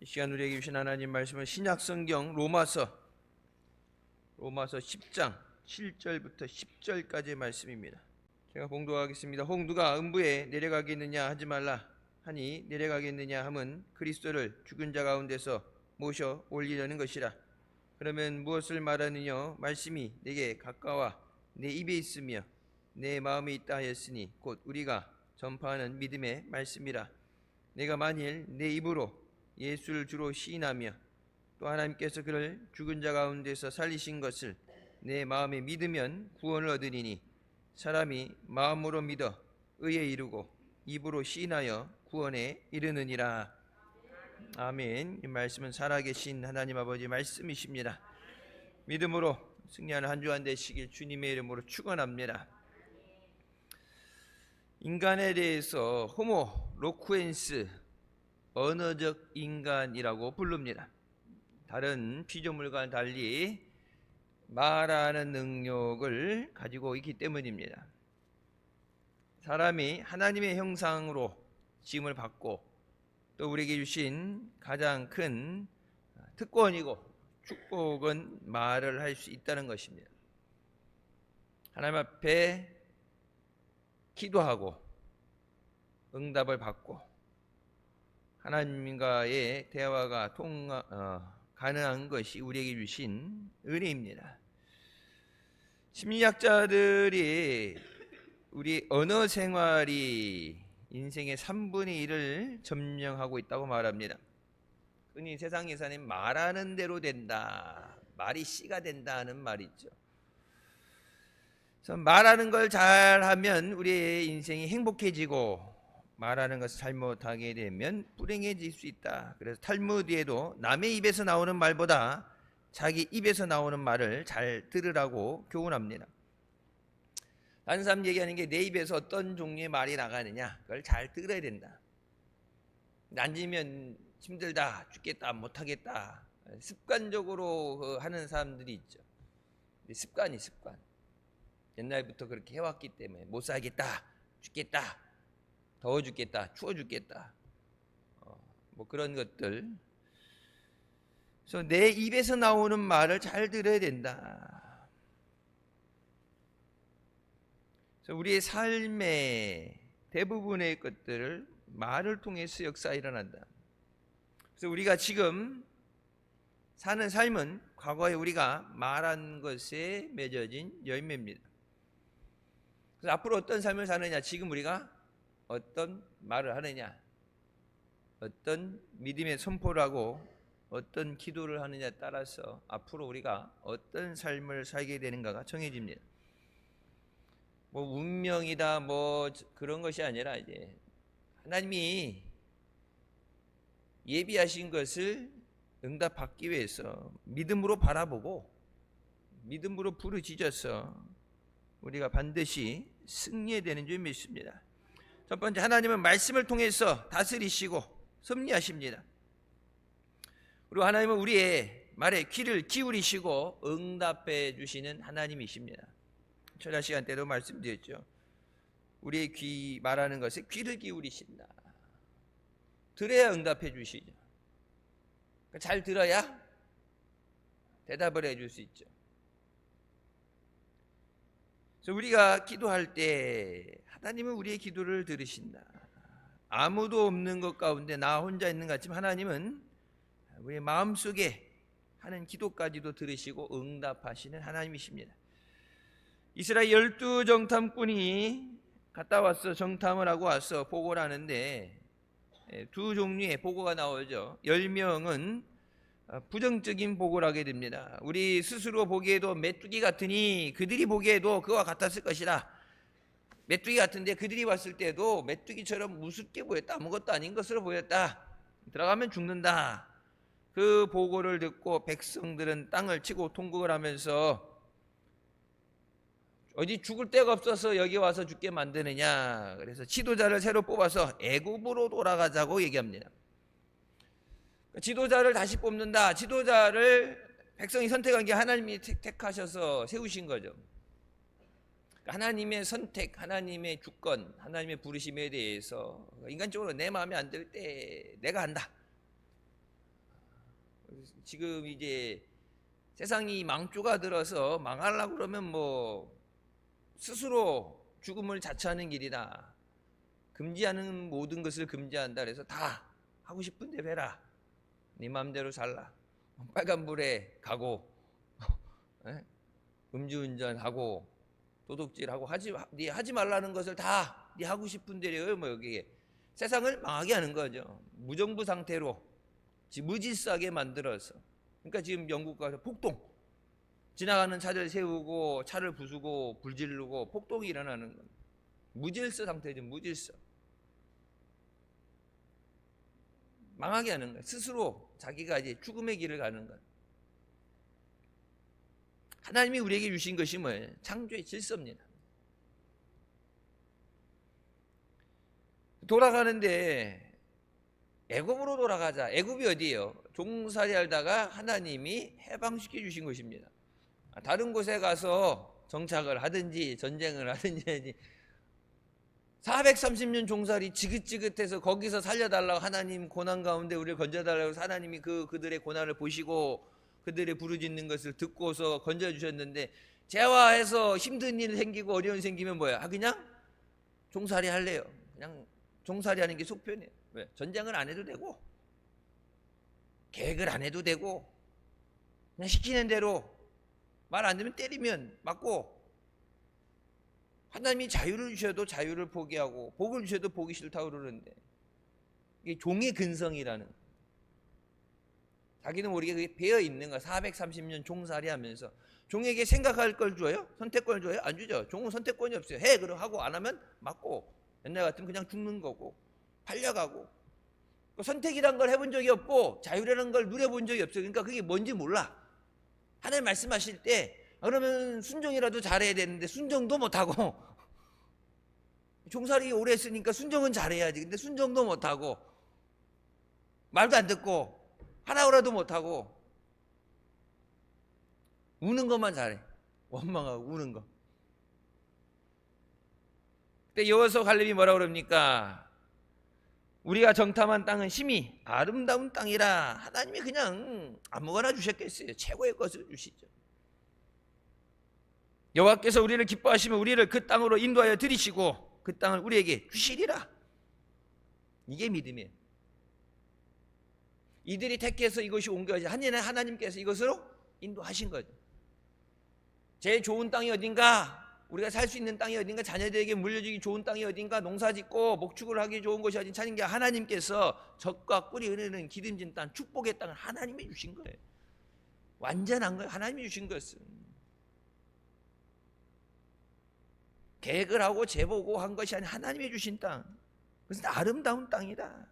이 시간 우리에게 주신 하나님 말씀은 신약성경 로마서 10장 7절부터 10절까지의 말씀입니다. 제가 봉독하겠습니다. 혹 누가 음부에 내려가겠느냐 하지 말라 하니 내려가겠느냐 함은 그리스도를 죽은 자 가운데서 모셔 올리려는 것이라. 그러면 무엇을 말하느냐? 말씀이 내게 가까워 내 입에 있으며 내 마음에 있다 하였으니 곧 우리가 전파하는 믿음의 말씀이라. 내가 만일 내 입으로 예수를 주로 시인하며 또 하나님께서 그를 죽은 자 가운데서 살리신 것을 내 마음에 믿으면 구원을 얻으리니 사람이 마음으로 믿어 의에 이르고 입으로 시인하여 구원에 이르느니라. 아멘. 이 말씀은 살아계신 하나님 아버지 말씀이십니다. 믿음으로 승리하는 한 주간 되시길 주님의 이름으로 축원합니다. 인간에 대해서 호모 로쿠엔스 언어적 인간이라고 부릅니다. 다른 피조물과는 달리 말하는 능력을 가지고 있기 때문입니다. 사람이 하나님의 형상으로 지음을 받고 또 우리에게 주신 가장 큰 특권이고 축복은 말을 할 수 있다는 것입니다. 하나님 앞에 기도하고 응답을 받고 하나님과의 대화가 가능한 것이 우리에게 주신 은혜입니다. 심리학자들이 우리 언어 생활이 인생의 3분의 1을 점령하고 있다고 말합니다. 흔히 세상에서는 말하는 대로 된다, 말이 씨가 된다는 말이 있죠. 그래서 말하는 걸 잘하면 우리의 인생이 행복해지고 말하는 것을 잘못하게 되면 불행해질 수 있다. 그래서 탈무드에도 남의 입에서 나오는 말보다 자기 입에서 나오는 말을 잘 들으라고 교훈합니다. 다른 사람 얘기하는 게 내 입에서 어떤 종류의 말이 나가느냐, 그걸 잘 들어야 된다. 앉으면 힘들다, 죽겠다, 못하겠다, 습관적으로 하는 사람들이 있죠. 습관. 옛날부터 그렇게 해왔기 때문에 못 살겠다, 죽겠다, 더워 죽겠다, 추워 죽겠다, 뭐 그런 것들. 그래서 내 입에서 나오는 말을 잘 들어야 된다. 그래서 우리의 삶의 대부분의 것들을 말을 통해서 역사가 일어난다. 그래서 우리가 지금 사는 삶은 과거에 우리가 말한 것에 맺어진 열매입니다. 그래서 앞으로 어떤 삶을 사느냐, 지금 우리가 어떤 말을 하느냐, 어떤 믿음의 선포를 하고 어떤 기도를 하느냐에 따라서 앞으로 우리가 어떤 삶을 살게 되는가가 정해집니다. 뭐 운명이다 뭐 그런 것이 아니라 이제 하나님이 예비하신 것을 응답받기 위해서 믿음으로 바라보고 믿음으로 부르짖어서 우리가 반드시 승리해야 되는 줄 믿습니다. 첫 번째, 하나님은 말씀을 통해서 다스리시고 섭리하십니다. 그리고 하나님은 우리의 말에 귀를 기울이시고 응답해 주시는 하나님이십니다. 철야 시간 때도 말씀드렸죠. 우리의 귀 말하는 것에 귀를 기울이신다. 들어야 응답해 주시죠. 잘 들어야 대답을 해줄 수 있죠. 그래서 우리가 기도할 때 하나님은 우리의 기도를 들으신다. 아무도 없는 것 가운데 나 혼자 있는 것 같지만 하나님은 우리의 마음속에 하는 기도까지도 들으시고 응답하시는 하나님이십니다. 이스라엘 12정탐꾼이 갔다 와서 정탐을 하고 와서 보고를 하는데 두 종류의 보고가 나오죠. 10명은 부정적인 보고를 하게 됩니다. 우리 스스로 보기에도 메뚜기 같으니 그들이 보기에도 그와 같았을 것이라. 메뚜기 같은데 그들이 봤을 때도 메뚜기처럼 우습게 보였다. 아무것도 아닌 것으로 보였다. 들어가면 죽는다. 그 보고를 듣고 백성들은 땅을 치고 통곡을 하면서 어디 죽을 데가 없어서 여기 와서 죽게 만드느냐. 그래서 지도자를 새로 뽑아서 애굽으로 돌아가자고 얘기합니다. 지도자를 다시 뽑는다. 지도자를 백성이 선택한 게 하나님이 택하셔서 세우신 거죠. 하나님의 선택, 하나님의 주권, 하나님의 부르심에 대해서 인간적으로 내 마음에 안 들 때 내가 한다. 지금 이제 세상이 망조가 들어서 망하려고 그러면 뭐 스스로 죽음을 자처하는 길이다. 금지하는 모든 것을 금지한다. 그래서 다 하고 싶은 대로 해라. 네 마음대로 살라. 빨간불에 가고 음주운전하고 도둑질하고 네 하지 말라는 것을 다 네 하고 싶은 대로 뭐 여기에 세상을 망하게 하는 거죠. 무정부 상태로 무질서하게 만들어서. 그러니까 지금 영국 가서 폭동, 지나가는 차를 세우고 차를 부수고 불지르고 폭동이 일어나는 겁니다. 무질서 상태죠. 무질서. 망하게 하는 거예요. 스스로 자기가 이제 죽음의 길을 가는 거예요. 하나님이 우리에게 주신 것이 뭐예요? 창조의 질서입니다. 돌아가는데 애굽으로 돌아가자. 애굽이 어디예요? 종살이 하다가 하나님이 해방시켜 주신 것입니다. 다른 곳에 가서 정착을 하든지 전쟁을 하든지 430년 종살이 지긋지긋해서 거기서 살려달라고 하나님 고난 가운데 우리를 건져달라고 해서 하나님이 그들의 고난을 보시고 그들의 부르짖는 것을 듣고서 건져주셨는데 재화해서 힘든 일 생기고 어려운 일 생기면 뭐야? 그냥 종살이 할래요. 그냥 종살이 하는 게 속편이에요. 왜? 전쟁을 안 해도 되고 계획을 안 해도 되고 그냥 시키는 대로 말 안 듣면 때리면 맞고 하나님이 자유를 주셔도 자유를 포기하고 복을 주셔도 보기 싫다고 그러는데 이게 종의 근성이라는 자기는 모르게 그게 배어 있는 거야. 430년 종살이 하면서 종에게 생각할 걸 줘요? 선택권을 줘요? 안 주죠. 종은 선택권이 없어요. 해 그럼 하고 안 하면 맞고 옛날 같으면 그냥 죽는 거고 팔려가고 선택이란 걸 해본 적이 없고 자유라는 걸 누려본 적이 없어요. 그러니까 그게 뭔지 몰라. 하나님 말씀하실 때 그러면 순종이라도 잘해야 되는데 순종도 못하고 종살이 오래 했으니까 순종은 잘해야지. 근데 순종도 못하고 말도 안 듣고 하나라도 못하고 우는 것만 잘해. 원망하고 우는 거. 그때 여호수아 갈렙이 뭐라고 그럽니까? 우리가 정탐한 땅은 심히 아름다운 땅이라. 하나님이 그냥 아무거나 주셨겠어요. 최고의 것을 주시죠. 여호와께서 우리를 기뻐하시면 우리를 그 땅으로 인도하여 들이시고 그 땅을 우리에게 주시리라. 이게 믿음이에요. 이들이 택해서 이것이 온 것이 아니라 하나님께서 이것으로 인도하신 거죠. 제일 좋은 땅이 어딘가, 우리가 살 수 있는 땅이 어딘가, 자녀들에게 물려주기 좋은 땅이 어딘가, 농사짓고 목축을 하기 좋은 것이 어딘가 찾는 게 하나님께서 젖과 꿀이 흐르는 기름진 땅, 축복의 땅을 하나님이 주신 거예요. 완전한 거예요. 하나님이 주신 것은. 계획을 하고 재보고 한 것이 아니라 하나님이 주신 땅. 그것은 아름다운 땅이다.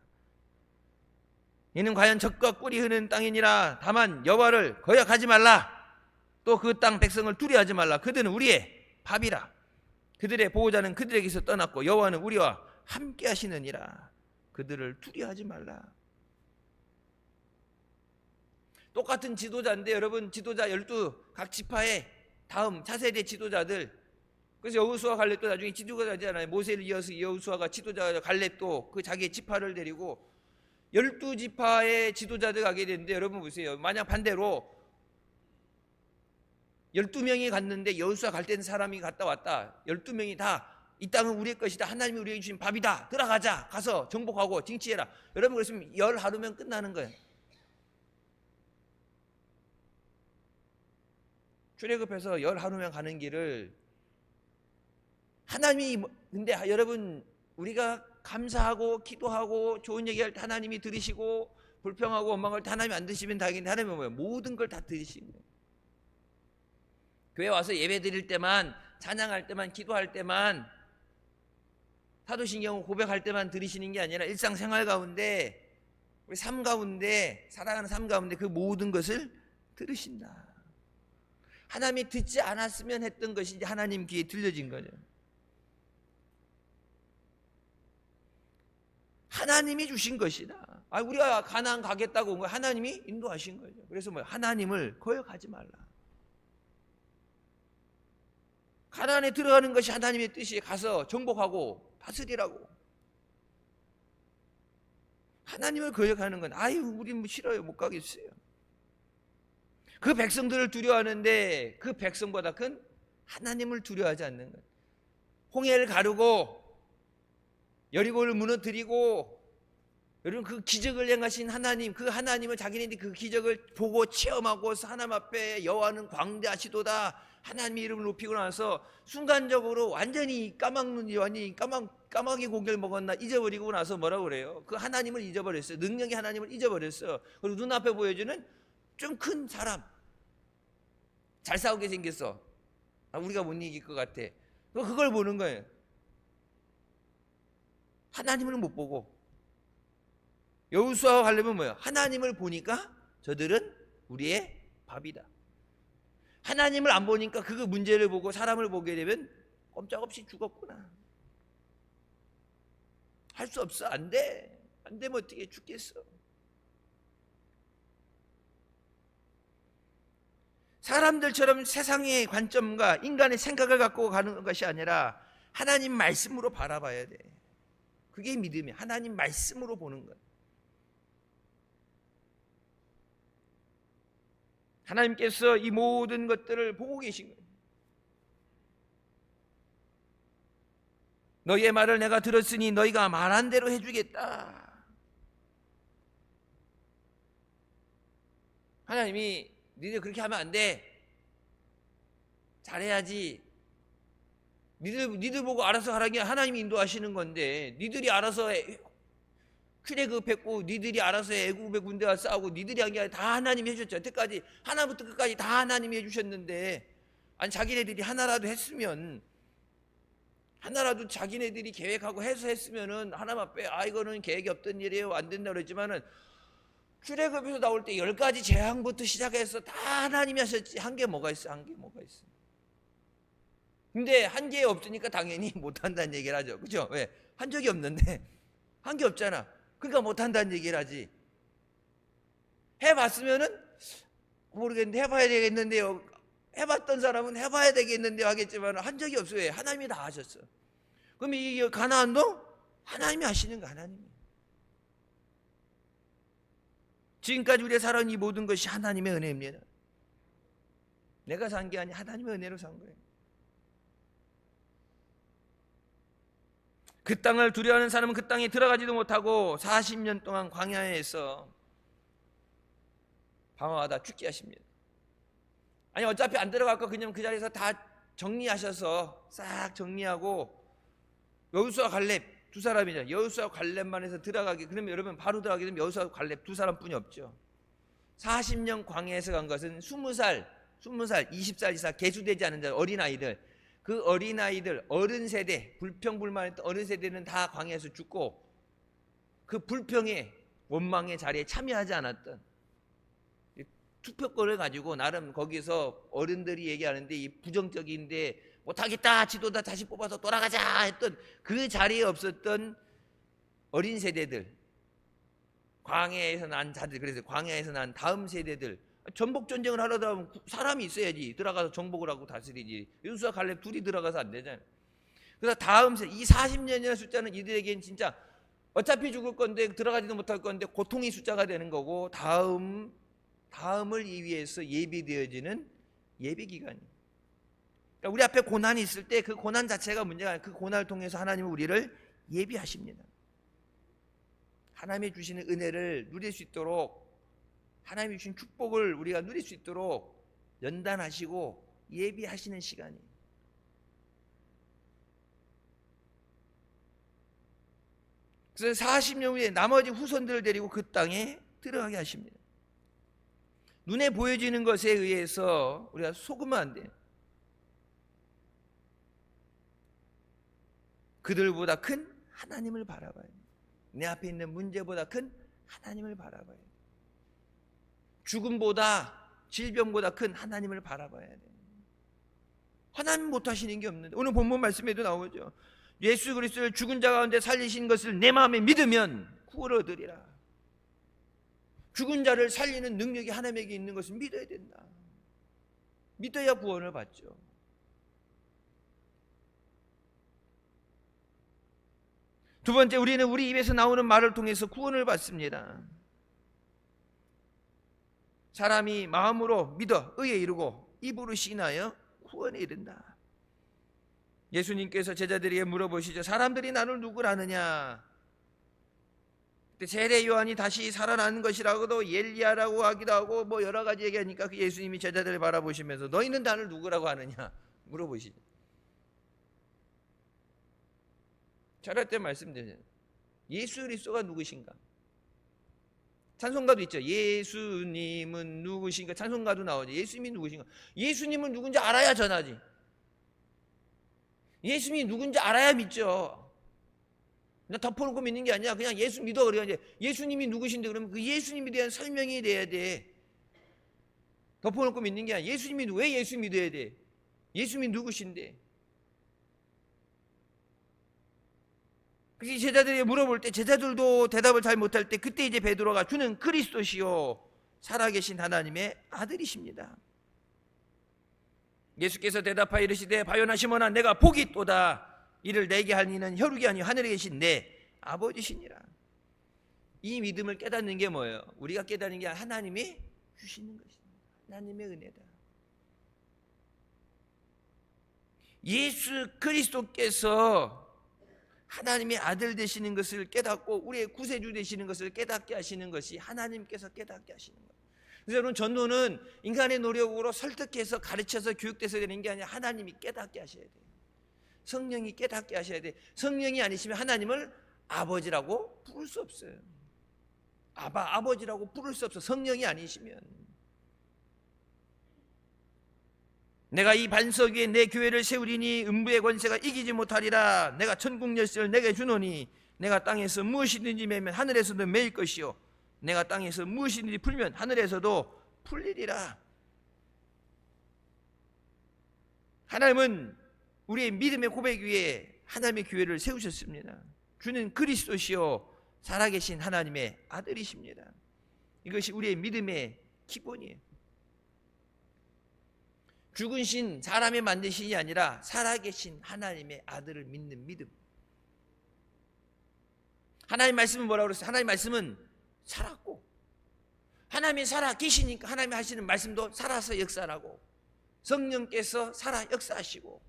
이는 과연 젖과 꿀이 흐르는 땅이니라. 다만 여호와를 거역하지 말라. 또 그 땅 백성을 두려워하지 말라. 그들은 우리의 밥이라. 그들의 보호자는 그들에게서 떠났고 여호와는 우리와 함께 하시느니라. 그들을 두려워하지 말라. 똑같은 지도자인데 여러분, 지도자 12 각 지파의 다음 차세대 지도자들. 그래서 여호수아 갈렙도 나중에 지도자잖아요. 모세를 이어서 여호수아가 지도자, 갈렙도 그 자기의 지파를 데리고 12지파의 지도자들 가게 되는데 여러분 보세요. 만약 반대로 12명이 갔는데 여호수아 갈 때는 사람이 갔다 왔다. 12명이 다 이 땅은 우리의 것이다. 하나님이 우리에게 주신 밥이다. 들어가자. 가서 정복하고 징치해라. 여러분 그랬으면 열 하루면 끝나는 거예요. 출애굽해서 열 하루면 가는 길을 하나님이, 근데 여러분 우리가 감사하고 기도하고 좋은 얘기할 때 하나님이 들으시고 불평하고 원망할 때 하나님이 안 들으시면 다행인데 하나님은 뭐예요? 모든 걸 다 들으시는 거예요. 교회 와서 예배 드릴 때만, 찬양할 때만, 기도할 때만, 사도신경 고백할 때만 들으시는 게 아니라 일상생활 가운데, 우리 삶 가운데, 살아가는 삶 가운데 그 모든 것을 들으신다. 하나님이 듣지 않았으면 했던 것이 이제 하나님 귀에 들려진 거죠. 하나님이 주신 것이다. 우리가 가나안 가겠다고 온 거야. 하나님이 인도하신 거죠. 그래서 뭐야? 하나님을 거역하지 말라. 가나안에 들어가는 것이 하나님의 뜻이 가서 정복하고 다스리라고. 하나님을 거역하는 건 우린 뭐 싫어요. 못 가겠어요. 그 백성들을 두려워하는데 그 백성보다 큰 하나님을 두려워하지 않는 거예요. 홍해를 가르고 여리고를 무너뜨리고, 여러분 그 기적을 행하신 하나님, 그 하나님은 자기네들이 그 기적을 보고 체험하고 하나님 앞에 여호와는 광대하시도다 하나님 이름을 높이고 나서 순간적으로 완전히 까마귀 고기를 먹었나 잊어버리고 나서 뭐라고 그래요? 그 하나님을 잊어버렸어요. 능력의 하나님을 잊어버렸어요. 그리고 눈앞에 보여주는 좀 큰 사람, 잘 싸우게 생겼어. 우리가 못 이길 것 같아. 그걸 보는 거예요. 하나님을 못 보고. 여호수아와 갈렙은 뭐예요? 하나님을 보니까 저들은 우리의 밥이다. 하나님을 안 보니까 그 문제를 보고 사람을 보게 되면 꼼짝없이 죽었구나. 할 수 없어. 안 돼. 안 되면 어떻게 죽겠어. 사람들처럼 세상의 관점과 인간의 생각을 갖고 가는 것이 아니라 하나님 말씀으로 바라봐야 돼. 그게 믿음이야. 하나님 말씀으로 보는 거야. 하나님께서 이 모든 것들을 보고 계신 거예요. 너희의 말을 내가 들었으니 너희가 말한 대로 해주겠다. 하나님이 니들 그렇게 하면 안 돼. 잘해야지. 니들 보고 알아서 하라는 게 하나님이 인도하시는 건데, 니들이 알아서 출애굽했고 니들이 알아서 애굽의 군대와 싸우고 니들이 한 게 아니라 다 하나님이 해줬죠. 여태까지 하나부터 끝까지 다 하나님이 해주셨는데, 아니 자기네들이 하나라도 했으면, 하나라도 자기네들이 계획하고 해서 했으면은 하나님 앞에 이거는 계획이 없던 일이에요 안 된다고 그랬지만은 출애굽에서 나올 때 10가지 재앙부터 시작해서 다 하나님이 하셨지. 한 게 뭐가 있어? 한 게 뭐가 있어? 근데 한 게 없으니까 당연히 못한다는 얘기를 하죠. 그죠? 왜? 한 적이 없는데 한 게 없잖아. 그러니까 못한다는 얘기를 하지. 해봤으면은 모르겠는데 해봐야 되겠는데요. 해봤던 사람은 해봐야 되겠는데요 하겠지만 한 적이 없어요. 왜? 하나님이 다 하셨어. 그럼 이 가나안도 하나님이 하시는 거. 하나님이. 지금까지 우리가 살아온 이 모든 것이 하나님의 은혜입니다. 내가 산 게 아니라 하나님의 은혜로 산 거예요. 그 땅을 두려워하는 사람은 그 땅에 들어가지도 못하고 40년 동안 광야에서 방황하다 죽게 하십니다. 아니 어차피 안 들어갈 거 그냥 그 자리에서 다 정리하셔서 싹 정리하고, 여호수아 갈렙 두 사람이죠. 여호수아 갈렙만 해서 들어가게, 그러면 여러분 바로 들어가게 되면 여호수아 갈렙 두 사람뿐이 없죠. 40년 광야에서 간 것은 20살, 20살 이상 계수되지 않은 자, 어린아이들, 그 어린아이들, 어른 세대, 불평불만했던 어른 세대는 다 광야에서 죽고, 그 불평의 원망의 자리에 참여하지 않았던, 투표권을 가지고 나름 거기서 어른들이 얘기하는데 이 부정적인데 못하겠다, 지도자 다시 뽑아서 돌아가자 했던 그 자리에 없었던 어린 세대들, 광야에서 난 자들, 그래서 광야에서 난 다음 세대들, 전복 전쟁을 하려 들어가면 사람이 있어야지 들어가서 정복을 하고 다스리지. 여호수아 갈렙 둘이 들어가서 안 되잖아요. 그래서 다음 세대, 이 40년이라는 숫자는 이들에겐 진짜 어차피 죽을 건데 들어가지도 못할 건데 고통의 숫자가 되는 거고, 다음을 위해서 예비되어지는 예비 기간이에요. 그러니까 우리 앞에 고난이 있을 때 그 고난 자체가 문제가 아니라 그 고난을 통해서 하나님은 우리를 예비하십니다. 하나님이 주시는 은혜를 누릴 수 있도록, 하나님이 주신 축복을 우리가 누릴 수 있도록 연단하시고 예비하시는 시간이에요. 그래서 40년 후에 나머지 후손들을 데리고 그 땅에 들어가게 하십니다. 눈에 보여지는 것에 의해서 우리가 속으면 안 돼요. 그들보다 큰 하나님을 바라봐야 돼요. 내 앞에 있는 문제보다 큰 하나님을 바라봐야 돼요. 죽음보다, 질병보다 큰 하나님을 바라봐야 돼요. 하나님 못하시는 게 없는데, 오늘 본문 말씀에도 나오죠. 예수 그리스도를 죽은 자 가운데 살리신 것을 내 마음에 믿으면 구원을 얻으리라. 죽은 자를 살리는 능력이 하나님에게 있는 것을 믿어야 된다. 믿어야 구원을 받죠. 두 번째, 우리는 우리 입에서 나오는 말을 통해서 구원을 받습니다. 사람이 마음으로 믿어 의에 이르고 입으로 시인하여 구원에 이른다. 예수님께서 제자들에게 물어보시죠. 사람들이 나를 누구라 하느냐? 그때 세례 요한이 다시 살아나는 것이라고도 엘리야라고 하기도 하고 뭐 여러 가지 얘기하니까 그 예수님이 제자들을 바라보시면서 너희는 나를 누구라고 하느냐 물어보시죠. 저럴 때 말씀드려요. 예수 그리스도가 누구신가? 찬송가도 있죠. 예수님은 누구신가? 찬송가도 나오죠. 예수님이 누구신가? 예수님은 누군지 알아야 전하지. 예수님이 누군지 알아야 믿죠. 그냥 덮어놓고 믿는 게 아니라 그냥 예수 믿어. 그래야 이제 예수님이 누구신데 그러면 그 예수님에 대한 설명이 돼야 돼. 덮어놓고 믿는 게 아니라 예수님이 왜 예수 믿어야 돼? 예수님이 누구신데? 그래서 제자들이 물어볼 때 제자들도 대답을 잘 못할 때 그때 이제 베드로가 주는 그리스도시요 살아계신 하나님의 아들이십니다. 예수께서 대답하여 이르시되 바요나 시몬아 내가 복이 있도다. 이를 내게 할 이는 혈육이 아니요 하늘에 계신 내 아버지시니라. 이 믿음을 깨닫는 게 뭐예요? 우리가 깨닫는 게 하나님이 주시는 것입니다. 하나님의 은혜다. 예수 그리스도께서 하나님의 아들 되시는 것을 깨닫고 우리의 구세주 되시는 것을 깨닫게 하시는 것이 하나님께서 깨닫게 하시는 거예요. 그래서 여러분 전도는 인간의 노력으로 설득해서 가르쳐서 교육돼서 되는 게 아니라 하나님이 깨닫게 하셔야 돼요. 성령이 깨닫게 하셔야 돼요. 성령이 아니시면 하나님을 아버지라고 부를 수 없어요. 아버지라고 부를 수 없어. 성령이 아니시면. 내가 이 반석 위에 내 교회를 세우리니 음부의 권세가 이기지 못하리라. 내가 천국 열쇠를 내게 주노니 내가 땅에서 무엇이든지 매면 하늘에서도 매일 것이요 내가 땅에서 무엇이든지 풀면 하늘에서도 풀리리라. 하나님은 우리의 믿음의 고백 위에 하나님의 교회를 세우셨습니다. 주는 그리스도시요 살아계신 하나님의 아들이십니다. 이것이 우리의 믿음의 기본이에요. 죽은 신, 사람이 만든 신이 아니라 살아계신 하나님의 아들을 믿는 믿음. 하나님 말씀은 뭐라고 그랬어요? 하나님 말씀은 살았고 하나님이 살아 계시니까 하나님이 하시는 말씀도 살아서 역사하고 성령께서 살아 역사하시고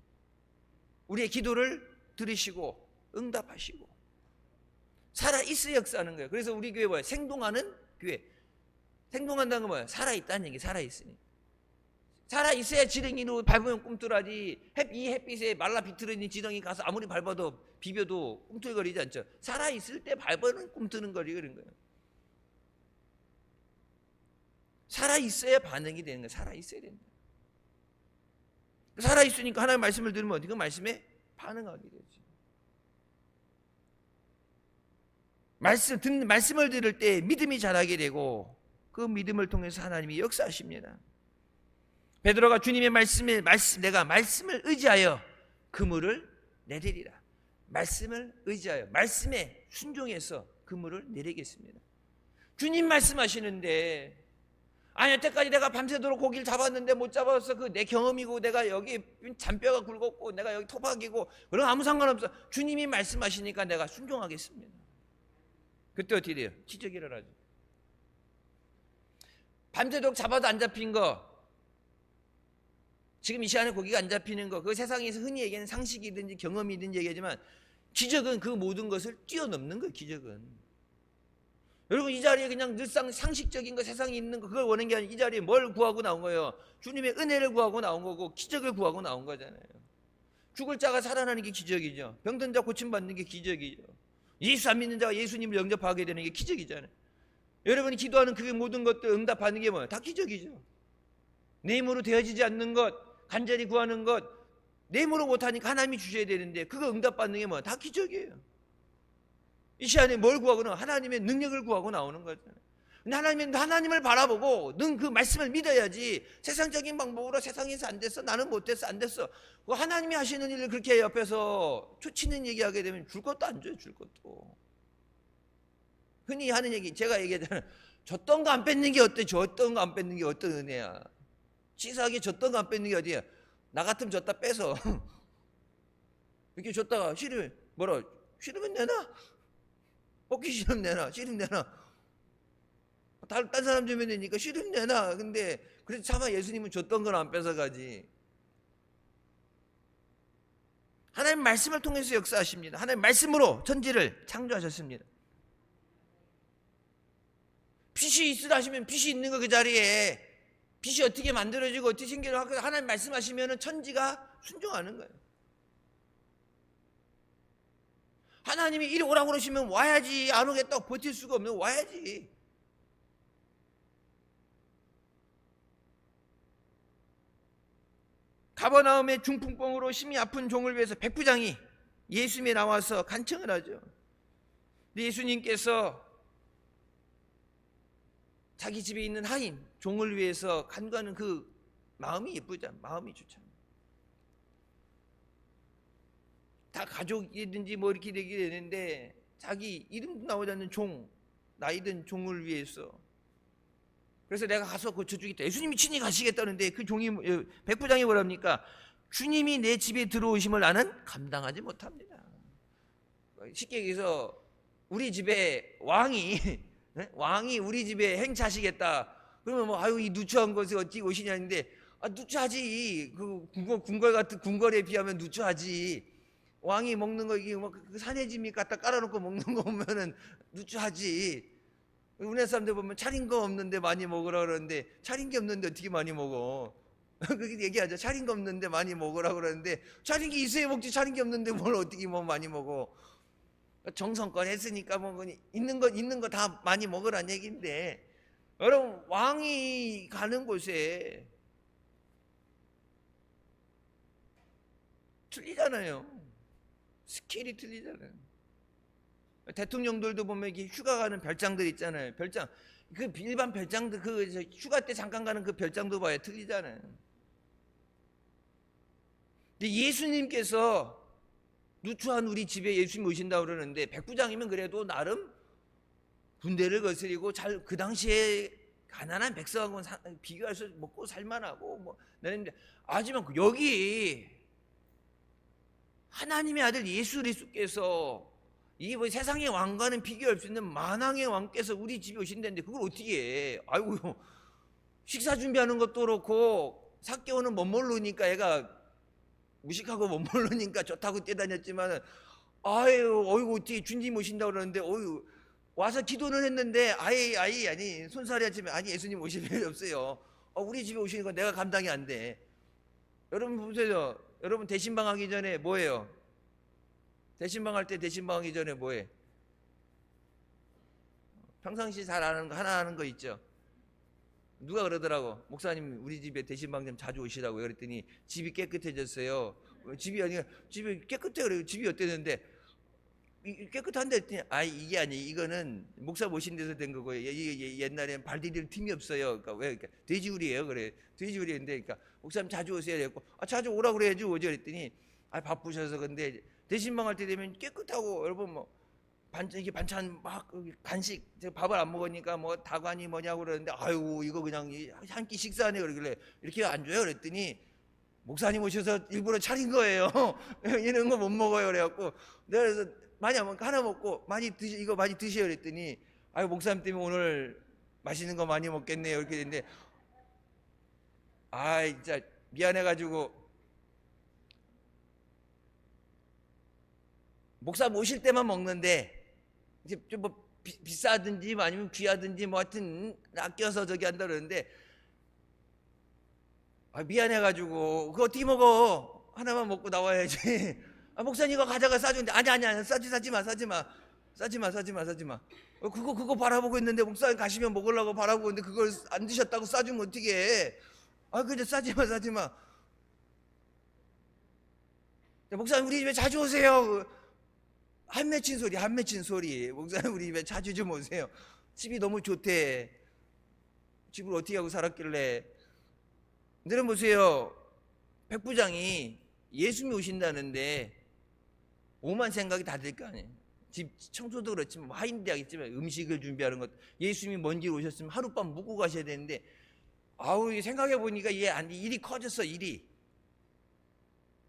우리의 기도를 들으시고 응답하시고 살아 있어 역사하는 거예요. 그래서 우리 교회 뭐예요? 생동하는 교회. 생동한다는 건 뭐예요? 살아 있다는 얘기. 살아 있으니. 살아 있어야 지렁이로 밟으면 꿈틀하지. 이 햇빛에 말라 비틀어진 지렁이 가서 아무리 밟아도 비벼도 꿈틀거리지 않죠. 살아 있을 때 밟아는 꿈트는 거리 그런 거예요. 살아 있어야 반응이 되는 거예요. 살아 있어야 된다. 살아 있으니까 하나님의 말씀을 들으면 그 말씀에 반응하게 되죠. 말씀을 들을 때 믿음이 자라게 되고 그 믿음을 통해서 하나님이 역사하십니다. 베드로가 주님의 내가 말씀을 의지하여 그물을 내리리라. 말씀을 의지하여 말씀에 순종해서 그물을 내리겠습니다. 주님 말씀하시는데 아니 여태까지 내가 밤새도록 고기를 잡았는데 못 잡아서 그 내 경험이고 내가 여기 잔뼈가 굵었고 내가 여기 토박이고 그럼 아무 상관없어. 주님이 말씀하시니까 내가 순종하겠습니다. 그때 어떻게 돼요? 기적이 일어나죠. 밤새도록 잡아도 안 잡힌 거 지금 이 시간에 고기가 안 잡히는 거, 그 세상에서 흔히 얘기하는 상식이든지 경험이든지 얘기하지만 기적은 그 모든 것을 뛰어넘는 거예요. 기적은. 여러분 이 자리에 그냥 늘상 상식적인 거 세상에 있는 거 그걸 원하는 게 아니라 이 자리에 뭘 구하고 나온 거예요? 주님의 은혜를 구하고 나온 거고 기적을 구하고 나온 거잖아요. 죽을 자가 살아나는 게 기적이죠. 병든 자 고침받는 게 기적이죠. 예수 안 믿는 자가 예수님을 영접하게 되는 게 기적이잖아요. 여러분이 기도하는 그 모든 것들 응답하는 게 뭐예요? 다 기적이죠. 내 힘으로 되어지지 않는 것 간절히 구하는 것 내 힘으로 못하니까 하나님이 주셔야 되는데 그거 응답받는 게 뭐야? 다 기적이에요. 이 시간에 뭘 구하거나 하나님의 능력을 구하고 나오는 거잖아요. 근데 하나님을 바라보고 넌 그 말씀을 믿어야지. 세상적인 방법으로 세상에서 안 됐어 나는 못됐어 안 됐어 하나님이 하시는 일을 그렇게 옆에서 초치는 얘기하게 되면 줄 것도 안 줘요. 줄 것도. 흔히 하는 얘기 제가 얘기하잖아요. 줬던 거 안 뺏는 게 어때? 줬던 거 안 뺏는 게 어떤 은혜야. 치사하게 줬던 거 안 뺏는 게 어디야? 나 같으면 줬다 뺏어. 이렇게 줬다가 싫으면 뭐라? 싫으면 내놔. 먹기 싫으면 내놔. 싫으면 내놔. 딴 사람 주면 되니까 싫으면 내놔. 근데 그래서 차마 예수님은 줬던 건 안 뺏어가지. 하나님 말씀을 통해서 역사하십니다. 하나님 말씀으로 천지를 창조하셨습니다. 빛이 있으라 하시면 빛이 있는 거 그 자리에, 빛이 어떻게 만들어지고 어떻게 생겨나 하나님 말씀하시면 천지가 순종하는 거예요. 하나님이 이리 오라고 그러시면 와야지. 안 오겠다고 버틸 수가 없는, 와야지. 가버나움의 중풍병으로 심히 아픈 종을 위해서 백부장이 예수님에 나와서 간청을 하죠. 예수님께서 자기 집에 있는 하인 종을 위해서 간구하는 그 마음이 예쁘잖아. 마음이 좋잖아. 다 가족이든지 뭐 이렇게 되게 되는데 자기 이름도 나오지 않는 종, 나이든 종을 위해서. 그래서 내가 가서 고쳐주겠다. 예수님이 친히 가시겠다는데 그 종이, 백부장이 뭐랍니까? 주님이 내 집에 들어오심을 나는 감당하지 못합니다. 쉽게 얘기해서 우리 집에 왕이 우리 집에 행차하시겠다. 그러면 뭐 아유 이 누추한 곳에 어찌 오시냐는데, 아 누추하지. 그 궁궐 같은 궁궐에 비하면 누추하지. 왕이 먹는 거 이게 뭐 그 산의 짐이 갖다 깔아놓고 먹는 거 보면은 누추하지. 우리나라 사람들 보면 차린 거 없는데 많이 먹으라 그러는데 차린 게 없는데 어떻게 많이 먹어? 그렇게 얘기하죠. 차린 거 없는데 많이 먹으라 그러는데 차린 게 있어야 먹지. 차린 게 없는데 뭘 어떻게 뭐 많이 먹어? 정성껏 했으니까 뭐 있는 거 다 많이 먹으란 얘기인데, 여러분 왕이 가는 곳에 틀리잖아요. 스케일이 틀리잖아요. 대통령들도 보면 이게 휴가 가는 별장들 있잖아요. 별장, 그 일반 별장들, 그 휴가 때 잠깐 가는 그 별장도 봐야 틀리잖아요. 근데 예수님께서 누추한 우리 집에 예수님 오신다고 그러는데, 백부장이면 그래도 나름 군대를 거스리고 잘, 그 당시에 가난한 백성하고는 비교해서 먹고 살만하고 뭐 나는데, 하지만 여기 하나님의 아들 예수 그리스도께서 이 뭐 세상의 왕과는 비교할 수 있는 만왕의 왕께서 우리 집에 오신다는데 그걸 어떻게 해? 아이고, 식사 준비하는 것도 그렇고 사개오는 못 모르니까 애가 무식하고 못 모르니까 좋다고 뛰어다녔지만, 아유 어이구 어떻게 주님 오신다고 그러는데, 어유 와서 기도는 했는데 아니 손살이 아침에 아니 예수님 오실 일이 없어요. 우리 집에 오시는 건 내가 감당이 안 돼. 여러분 보세요. 여러분 대신방 하기 전에 뭐예요? 대신방 할 때 대신방 하기 전에 뭐해? 평상시 잘 아는 거 하나 하는 거 있죠. 누가 그러더라고. 목사님 우리 집에 대신방 좀 자주 오시라고. 그랬더니 집이 깨끗해졌어요. 집이 아니라 집이 깨끗해. 그래요. 집이 어땠는데 깨끗한데 했더니 이게 아니, 이거는 목사 모신 데서 된 거고요. 옛날엔 발 디딜 틈이 없어요. 그러니까 왜 그러니까 돼지우리예요. 그래 돼지우리인데, 그러니까 목사님 자주 오세요. 그랬고 자주 오라고 그래야지 오죠. 그랬더니 바쁘셔서. 근데 대신방 할 때 되면 깨끗하고, 여러분 뭐 이게 반찬 막 간식, 밥을 안 먹으니까 뭐 다관이 뭐냐고 그러는데, 아유 이거 그냥 한 끼 식사하네. 그러길래 이렇게 안 줘요. 그랬더니 목사님 오셔서 일부러 차린 거예요. 이런 거 못 먹어요. 그래갖고 내가 그래서 많이 안 먹고 하나 먹고 이거 많이 드세요. 그랬더니 아유 목사님 때문에 오늘 맛있는 거 많이 먹겠네요. 이렇게 됐는데, 진짜 미안해가지고 목사 모실 때만 먹는데 이제 좀 뭐 비싸든지 아니면 귀하든지 뭐 하여튼 아껴서 저기 한다 그러는데, 미안해가지고 그거 어떻게 먹어? 하나만 먹고 나와야지. 목사님 이거 가져가 싸주는데, 아니 싸지 마. 그거 바라보고 있는데 목사님 가시면 먹으려고 바라보고 있는데 그걸 안 드셨다고 싸주면 어떻게 해? 그래 싸지 마. 목사님 우리 집에 자주 오세요. 한 맺힌 소리. 목사님 우리 집에 자주 좀 오세요. 집이 너무 좋대. 집을 어떻게 하고 살았길래. 여러분 보세요. 백부장이 예수님이 오신다는데 오만 생각이 다 들 거 아니에요. 집 청소도 그렇지만 하인도 하겠지만 음식을 준비하는 것, 예수님이 먼 길 오셨으면 하룻밤 묵고 가셔야 되는데, 생각해 보니까 일이 커졌어. 일이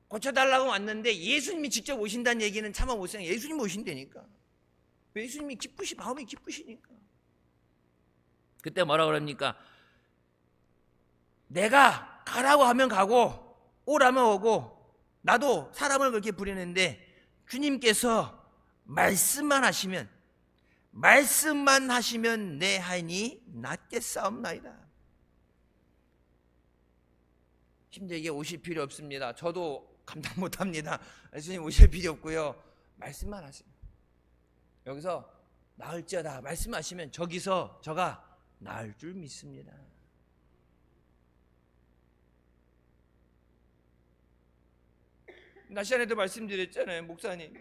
고쳐달라고 왔는데 예수님이 직접 오신다는 얘기는 차마 못 생각. 예수님 오신다니까. 예수님이 마음이 기쁘시니까. 그때 뭐라 그럽니까? 내가 가라고 하면 가고 오라면 오고 나도 사람을 그렇게 부리는데 주님께서 말씀만 하시면 내 하인이 낫겠사옵나이다. 힘들게 오실 필요 없습니다. 저도 감당 못합니다. 예수님 오실 필요 없고요. 말씀만 하세요. 여기서 나을지어다 말씀하시면 저기서 저가 나을 줄 믿습니다. 나 시간에도 말씀드렸잖아요. 목사님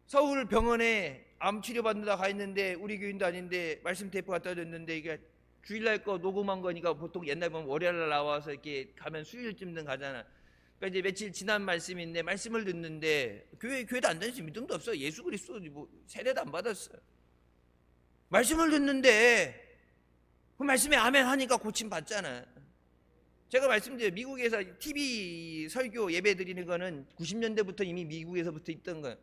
서울 병원에 암 치료 받는다 가 있는데 우리 교인도 아닌데 말씀 테이프 갖다 줬는데 이게 주일날 거 녹음한 거니까 보통 옛날 보면 월요일날 나와서 이렇게 가면 수요일쯤 가잖아. 그러니까 이제 며칠 지난 말씀인데 말씀을 듣는데 교회도 안 다니지 믿음도 없어. 예수 그리스도 뭐 세례도 안 받았어. 말씀을 듣는데 그 말씀에 아멘 하니까 고침 받잖아. 제가 말씀드려요. 미국에서 TV 설교 예배 드리는 거는 90년대부터 이미 미국에서부터 있던 거예요.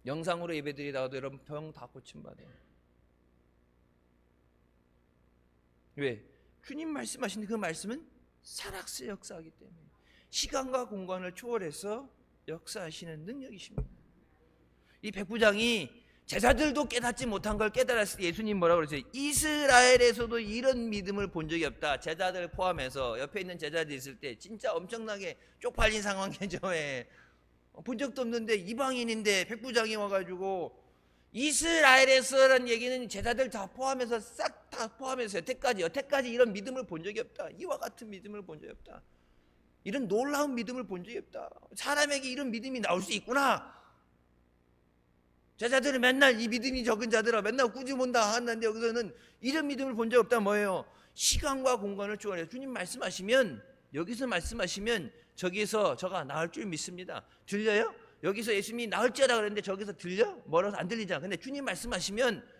영상으로 예배 드리다가도 여러분 병 다 고침받아요. 왜? 주님 말씀하신 그 말씀은 살아서 역사하기 때문에 시간과 공간을 초월해서 역사하시는 능력이십니다. 이 백부장이 제자들도 깨닫지 못한 걸 깨달았을 때 예수님 뭐라고 그러세요? 이스라엘에서도 이런 믿음을 본 적이 없다. 제자들 포함해서 옆에 있는 제자들 있을 때 진짜 엄청나게 쪽팔린 상황이죠. 본 적도 없는데 이방인인데 백부장이 와가지고 이스라엘에서라는 얘기는 제자들 다 포함해서 싹 다 포함해서 여태까지 이런 믿음을 본 적이 없다. 이와 같은 믿음을 본 적이 없다. 이런 놀라운 믿음을 본 적이 없다. 사람에게 이런 믿음이 나올 수 있구나. 제자들은 맨날 이 믿음이 적은 자들아 맨날 꾸짖은다 하는데 여기서는 이런 믿음을 본 적 없다. 뭐예요? 시간과 공간을 초월해서 주님 말씀하시면 여기서 말씀하시면 저기서 저가 나을 줄 믿습니다. 들려요? 여기서 예수님이 나을지어다 그랬는데 저기서 들려? 멀어서 안 들리잖아. 근데 주님 말씀하시면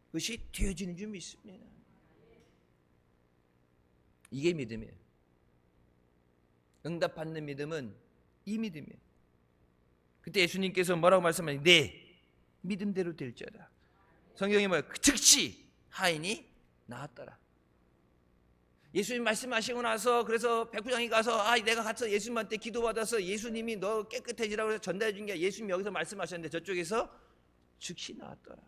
그것이 되어지는 줄 믿습니다. 이게 믿음이에요. 응답받는 믿음은 이 믿음이에요. 그때 예수님께서 뭐라고 말씀하셨냐면 네 믿음대로 될지어다. 성경이 뭐예요? 즉시 하인이 나았더라. 예수님 말씀하시고 나서 그래서 백부장이 가서 내가 가서 예수님한테 기도받아서 예수님이 너 깨끗해지라고 해서 전달해 준 게 예수님이 여기서 말씀하셨는데 저쪽에서 즉시 나왔더라.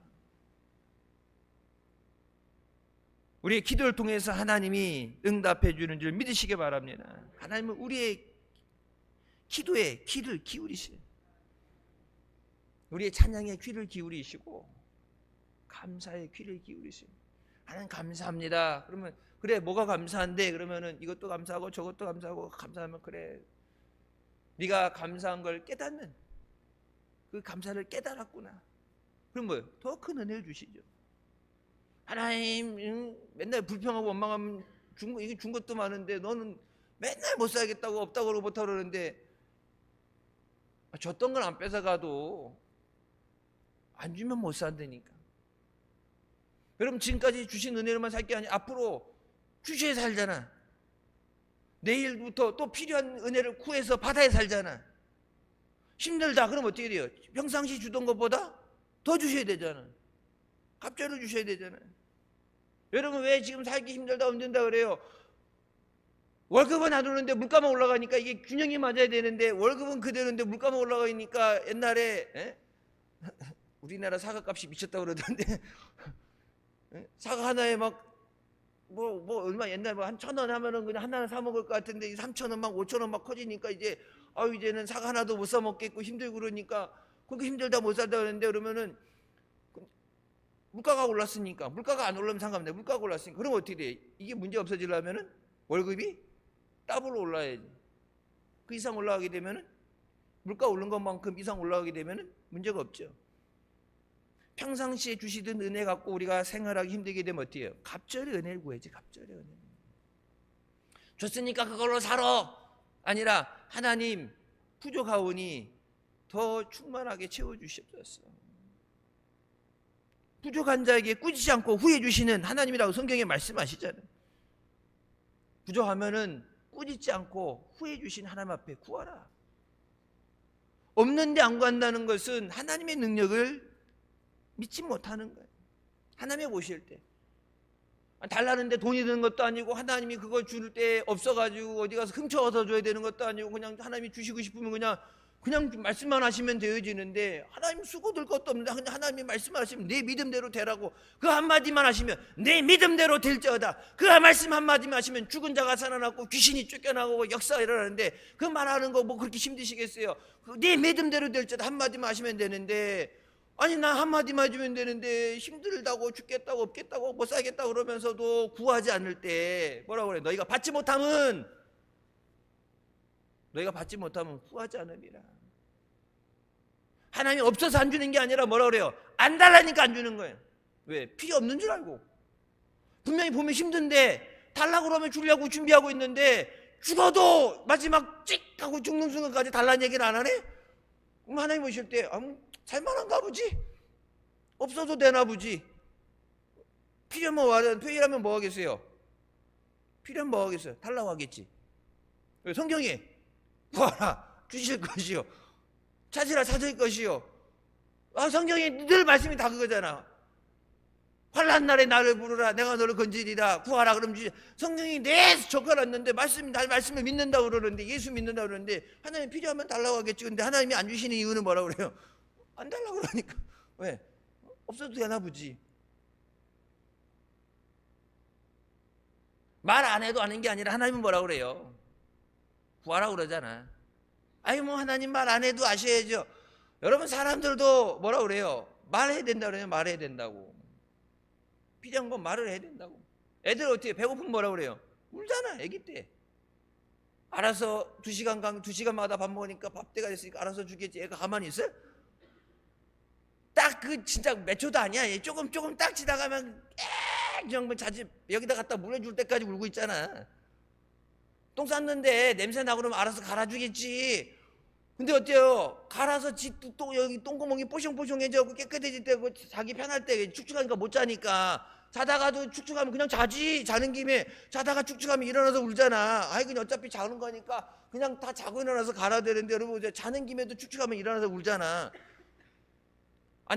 우리의 기도를 통해서 하나님이 응답해 주는 줄 믿으시기 바랍니다. 하나님은 우리의 기도에 귀를 기울이시고 우리의 찬양에 귀를 기울이시고 감사에 귀를 기울이시고 하나님 감사합니다. 그러면 그래 뭐가 감사한데 그러면은 이것도 감사하고 저것도 감사하고 감사하면 그래 네가 감사한 걸 깨닫는 그 감사를 깨달았구나. 그럼 뭐예요? 더 큰 은혜를 주시죠. 하나님 맨날 불평하고 원망하면 준 것도 많은데 너는 맨날 못 살겠다고 없다고 그러고 못하고 그러는데 줬던 건 안 뺏어가도 안 주면 못 산다니까. 여러분 지금까지 주신 은혜로만 살 게 아니라 앞으로 주셔야 살잖아. 내일부터 또 필요한 은혜를 구해서 받아야 살잖아. 힘들다 그럼 어떻게 돼요? 평상시 주던 것보다 더 주셔야 되잖아. 갑절을 주셔야 되잖아. 여러분 왜 지금 살기 힘들다 힘든다 그래요? 월급은 안 오르는데 물가만 올라가니까 이게 균형이 맞아야 되는데 월급은 그대로인데 물가만 올라가니까 옛날에 우리나라 사과값이 미쳤다고 그러던데 사과 하나에 막 얼마 옛날 한 1,000원 하면은 그냥 하나 사 먹을 것 같은데 3,000원 막 5,000원 막 커지니까 이제 이제는 사과 하나도 못 사 먹겠고 힘들고 그러니까 그렇게 힘들다 못 살다 그러는데 그러면은 물가가 올랐으니까 물가가 안 올라면 상관없는데 물가가 올랐으니까 그럼 어떻게 돼? 이게 문제 없어지려면은 월급이 더블로 올라야지. 그 이상 올라가게 되면은 물가 오른 것만큼 이상 올라가게 되면은 문제가 없죠. 평상시에 주시던 은혜 갖고 우리가 생활하기 힘들게 되면 어떻게 해요? 갑절의 은혜를 구해야지. 갑절의 은혜. 줬으니까 그걸로 살아. 아니라 하나님 부족하오니 더 충만하게 채워주시옵소서. 부족한 자에게 꾸짖지 않고 후해 주시는 하나님이라고 성경에 말씀하시잖아요. 부족하면은 꾸짖지 않고 후해 주신 하나님 앞에 구하라. 없는데 안 구한다는 것은 하나님의 능력을 믿지 못하는 거예요. 하나님이 보실 때 달라는데 돈이 드는 것도 아니고 하나님이 그걸 줄 때 없어가지고 어디 가서 훔쳐와서 줘야 되는 것도 아니고 그냥 하나님이 주시고 싶으면 그냥 말씀만 하시면 되어지는데 하나님 수고 들 것도 없는데 그냥 하나님이 말씀만 하시면 내 믿음대로 되라고 그 한마디만 하시면 내 믿음대로 될지어다 그 말씀 한마디만 하시면 죽은 자가 살아나고 귀신이 쫓겨나고 역사가 일어나는데 그 말하는 거 뭐 그렇게 힘드시겠어요? 내 믿음대로 될지어다 한마디만 하시면 되는데 아니 나 한마디만 해주면 되는데 힘들다고 죽겠다고 없겠다고 못 살겠다고 그러면서도 구하지 않을 때 뭐라고 그래? 너희가 받지 못하면 구하지 않으리라. 하나님이 없어서 안 주는 게 아니라 뭐라 그래요? 안 달라니까 안 주는 거예요. 왜? 필요 없는 줄 알고. 분명히 보면 힘든데 달라고 그러면 주려고 준비하고 있는데 죽어도 마지막 찍 하고 죽는 순간까지 달라는 얘기는 안 하네? 그럼 하나님 오실 때 살만한가 보지? 없어도 되나 보지? 필요하면 뭐 하겠어요? 필요하면 뭐 하겠어요? 달라고 하겠지. 성경에 구하라 주실 것이요 찾으라 찾을 것이요. 성경에 늘 말씀이 다 그거잖아. 환난 날에 나를 부르라 내가 너를 건지리라 구하라 그럼 주시. 성경이 내 적어놨는데 말씀을 믿는다고 그러는데 예수 믿는다고 그러는데 하나님 필요하면 달라고 하겠지. 근데 하나님이 안 주시는 이유는 뭐라고 그래요? 안 달라고 그러니까. 왜? 없어도 되나 보지. 말 안 해도 아는 게 아니라 하나님은 뭐라고 그래요? 구하라고 그러잖아. 뭐 하나님 말 안 해도 아셔야죠. 여러분 사람들도 뭐라고 그래요? 말해야 된다 그래요. 말해야 된다고. 필요한 건 말을 해야 된다고. 애들 어떻게 배고프면 뭐라고 그래요? 울잖아. 애기 때 알아서 2시간마다 밥 먹으니까 밥때가 됐으니까 알아서 주겠지. 애가 가만히 있어? 딱 진짜 몇 초도 아니야. 조금 딱 지나가면 그냥 자지 여기다 갖다 물어줄 때까지 울고 있잖아. 똥 쌌는데 냄새 나고 그러면 알아서 갈아주겠지. 근데 어때요? 갈아서 여기 똥구멍이 뽀송뽀송해져 깨끗해질 때 자기 편할 때 축축하니까 못 자니까 자다가도 축축하면 그냥 자는 김에 자다가 축축하면 일어나서 울잖아. 그냥 어차피 자는 거니까 그냥 다 자고 일어나서 갈아야 되는데 여러분 자는 김에도 축축하면 일어나서 울잖아.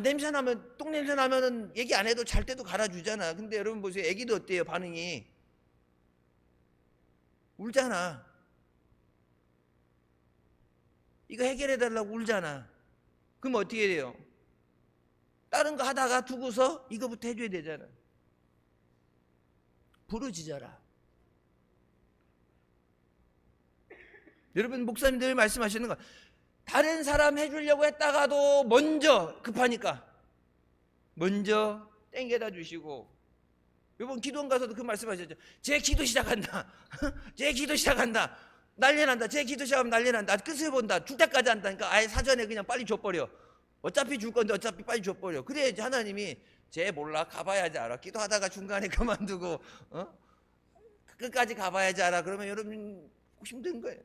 냄새 나면 똥 냄새 나면은 얘기 안 해도 잘 때도 갈아주잖아. 근데 여러분 보세요. 애기도 어때요? 반응이 울잖아. 이거 해결해 달라고 울잖아. 그럼 어떻게 돼요? 다른 거 하다가 두고서 이거부터 해줘야 되잖아. 부르짖어라. 여러분 목사님들 말씀하시는 거 다른 사람 해주려고 했다가도 먼저 급하니까 먼저 땡겨다 주시고 이번 기도원 가서도 그 말씀하셨죠. 제 기도 시작한다. 제 기도 시작한다. 난리 난다. 제 기도 시작하면 난리 난다. 끝을 본다. 줄 때까지 한다니까 아예 사전에 그냥 빨리 줘버려. 어차피 줄 건데 어차피 빨리 줘버려. 그래야지 하나님이 쟤 몰라 가봐야지 알아. 기도하다가 중간에 그만두고 끝까지 가봐야지 알아. 그러면 여러분 힘든 거예요.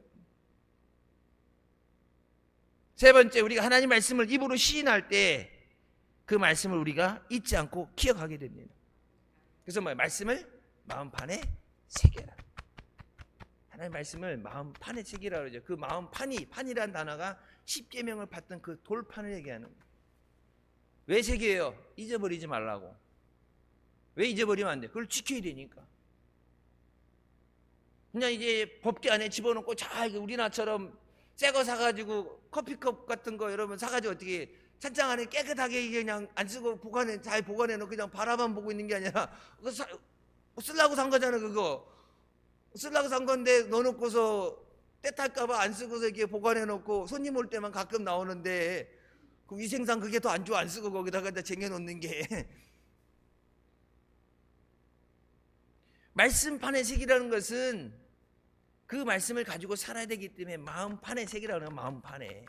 세 번째, 우리가 하나님 말씀을 입으로 시인할 때 그 말씀을 우리가 잊지 않고 기억하게 됩니다. 그래서 말씀을 마음판에 새겨라. 하나님 말씀을 마음판에 새기라 그러죠. 그 판이라는 단어가 십계명을 받던 그 돌판을 얘기하는 거예요. 왜 새겨요? 잊어버리지 말라고. 왜 잊어버리면 안 돼? 그걸 지켜야 되니까. 그냥 이제 법계 안에 집어넣고 우리나라처럼 새 거 사가지고 커피컵 같은 거 여러분 사가지고 어떻게 찬장 안에 깨끗하게 그냥 안 쓰고 잘 보관해놓고 그냥 바라만 보고 있는 게 아니라 쓰려고 산 거잖아. 그거 쓰려고 산 건데 넣어놓고서 때 탈까봐 안 쓰고서 이렇게 보관해놓고 손님 올 때만 가끔 나오는데 그 위생상 그게 더 안 좋아. 안 쓰고 거기다가 쟁여놓는 게 말씀판의 색이라는 것은 그 말씀을 가지고 살아야 되기 때문에 마음판의 색이라고 하는 마음판에.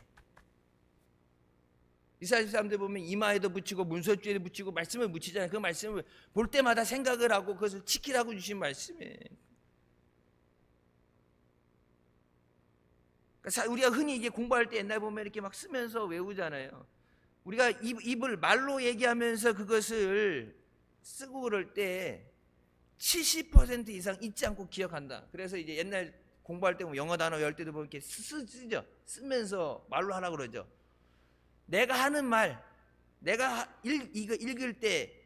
이스라엘 사람들 보면 이마에도 붙이고 문서줄에 붙이고 말씀을 묻히잖아요. 그 말씀을 볼 때마다 생각을 하고 그것을 지키라고 주신 말씀이에요. 그러니까 우리가 흔히 이게 공부할 때 옛날 보면 이렇게 막 쓰면서 외우잖아요. 우리가 입을 말로 얘기하면서 그것을 쓰고 그럴 때 70% 이상 잊지 않고 기억한다. 그래서 이제 옛날 공부할 때 영어 단어 열 때도 보면 이렇게 쓰죠. 쓰면서 말로 하라고 그러죠. 내가 하는 말, 내가 이거 읽을 때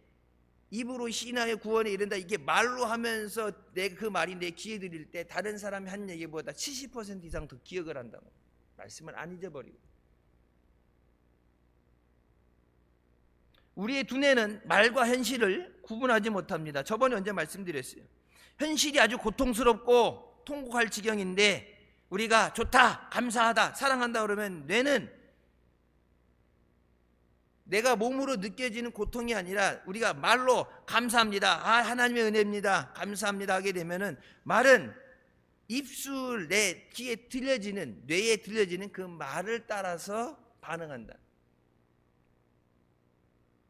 입으로 신하의 구원에 이른다, 이게 말로 하면서 그 말이 내 귀에 들릴 때 다른 사람이 한 얘기보다 70% 이상 더 기억을 한다고. 말씀을 안 잊어버리고. 우리의 두뇌는 말과 현실을 구분하지 못합니다. 저번에 언제 말씀드렸어요. 현실이 아주 고통스럽고 통곡할 지경인데 우리가 좋다, 감사하다, 사랑한다 그러면 뇌는 내가 몸으로 느껴지는 고통이 아니라 우리가 말로 감사합니다, 아 하나님의 은혜입니다, 감사합니다 하게 되면은 말은 입술, 내 귀에 들려지는, 뇌에 들려지는 그 말을 따라서 반응한다.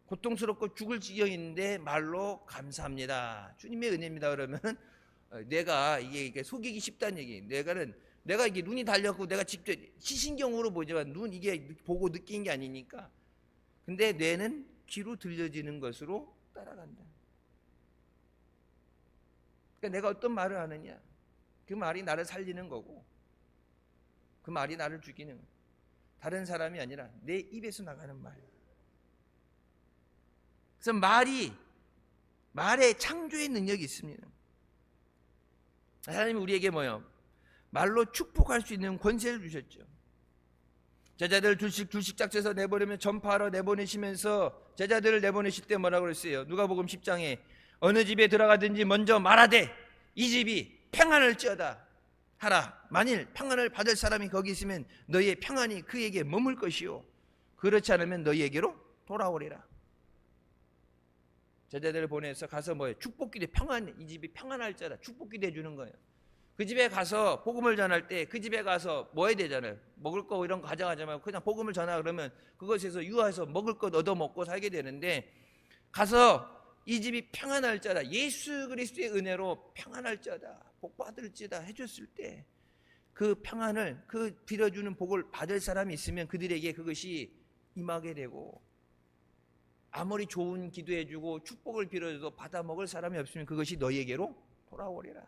고통스럽고 죽을 지경인데 말로 감사합니다, 주님의 은혜입니다 그러면 내가 이게 속이기 쉽다는 얘기. 내가 이게 눈이 달렸고 내가 직접 시신경으로 보지만 눈 이게 보고 느낀 게 아니니까. 근데 뇌는 귀로 들려지는 것으로 따라간다. 그러니까 내가 어떤 말을 하느냐, 그 말이 나를 살리는 거고 그 말이 나를 죽이는 거야. 다른 사람이 아니라 내 입에서 나가는 말. 그래서 말에 창조의 능력이 있습니다. 하나님이 우리에게 뭐요? 말로 축복할 수 있는 권세를 주셨죠. 제자들 둘씩 짝져서 내보내면 전파하러 내보내시면서 제자들을 내보내실 때 뭐라고 그랬어요? 누가복음 10장에 어느 집에 들어가든지 먼저 말하되 이 집이 평안을지어다 하라. 만일 평안을 받을 사람이 거기 있으면 너희의 평안이 그에게 머물 것이요 그렇지 않으면 너희에게로 돌아오리라. 제자들을 보내서 가서 뭐예요? 축복기도 이 집이 평안할지어다 축복기도 해주는 거예요. 그 집에 가서 복음을 전할 때 그 집에 가서 뭐 해야 되잖아요. 먹을 거 이런 거 가져가지 말고 그냥 복음을 전하 그러면 그것에서 유하해서 먹을 것 얻어 먹고 살게 되는데, 가서 이 집이 평안할지어다, 예수 그리스도의 은혜로 평안할지어다, 복 받을지어다 해줬을 때 그 평안을, 그 빌어주는 복을 받을 사람이 있으면 그들에게 그것이 임하게 되고, 아무리 좋은 기도해주고 축복을 빌어줘도 받아 먹을 사람이 없으면 그것이 너희에게로 돌아오리라.